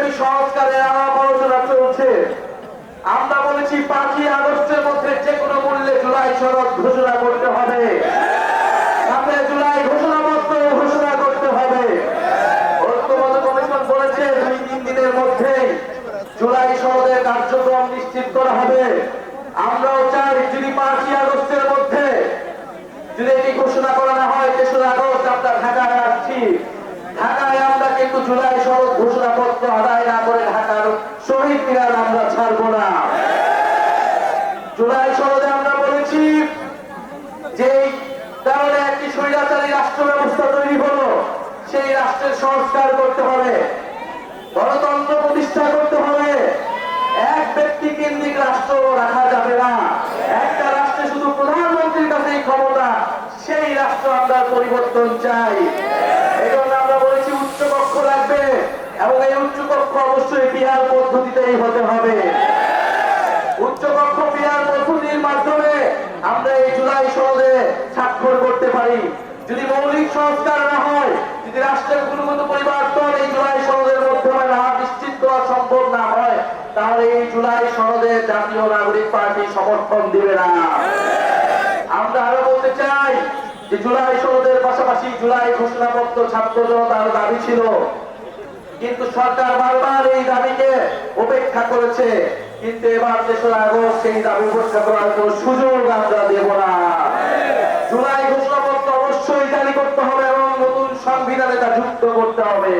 বিপ্লবী সংস্কারের আলাপ আলোচনা চলছে। আমরা বলেছি 5ই আগস্টের মধ্যে যে কোনো মূল্যে জুলাই সনদ ঘোষণা করতে হবে, সাথে জুলাই ঘোষণাপত্র ঘোষণা করতে হবে। ঐক্যমত্য কমিশন বলেছে 2-3 দিনের মধ্যে জুলাই সনদের কার্যক্রম নিশ্চিত করা হবে। আমরাও চাই যদি 5ই আগস্টের মধ্যে যদি এটি ঘোষণা করা না হয়, 3রা আগস্ট আমরা ঢাকায় আসছি। ঢাকায় আমরা কিন্তু জুলাই সনদ ঘোষণাপত্র আদায় না করে ঢাকার শহীদ মিনার আমরা ছাড়ব না। জুলাই সনদে আমরা বলেছি যে কারণে একটি স্বৈরাচারী রাষ্ট্র ব্যবস্থা তৈরি হলো, সেই রাষ্ট্রের সংস্কার করতে হবে, গণতন্ত্র প্রতিষ্ঠা করতে হবে। এক ব্যক্তি কেন্দ্রিক রাষ্ট্র রাখা যাবে না। একটা রাষ্ট্রে শুধু প্রধানমন্ত্রীর কাছেই ক্ষমতা, সেই রাষ্ট্র আমরা পরিবর্তন চাই। এজন্য আমরা বলেছি উচ্চকক্ষ লাগবে এবং এই উচ্চকক্ষ অবশ্যই পিআর পদ্ধতিতেই হতে হবে। উচ্চকক্ষ পিআর পদ্ধতির মাধ্যমে আমরা এই জুলাই সনদে স্বাক্ষর করতে পারি। যদি মৌলিক সংস্কার না হয়, যদি রাষ্ট্রের গুণগত পরিবর্তন এই জুলাই সনদের মাধ্যমে না নিশ্চিত করা সম্ভব না হয়, তাহলে এই জুলাই সনদে জাতীয় নাগরিক পার্টি সমর্থন দিবে না। আমরা আরো বলতে চাই যে জুলাই সনদের পাশাপাশি জুলাই ঘোষণাপত্র ছাত্র জনতার দাবি ছিল, কিন্তু সরকার বারবার এই দাবিকে উপেক্ষা করেছে। কিন্তু এবার 3রা আগস্ট সেই দাবি উপেক্ষা করার কোন সুযোগ আমরা দেব না। জুলাই ঘোষণাপত্র অবশ্যই জারি করতে হবে এবং নতুন সংবিধানে তা যুক্ত করতে হবে।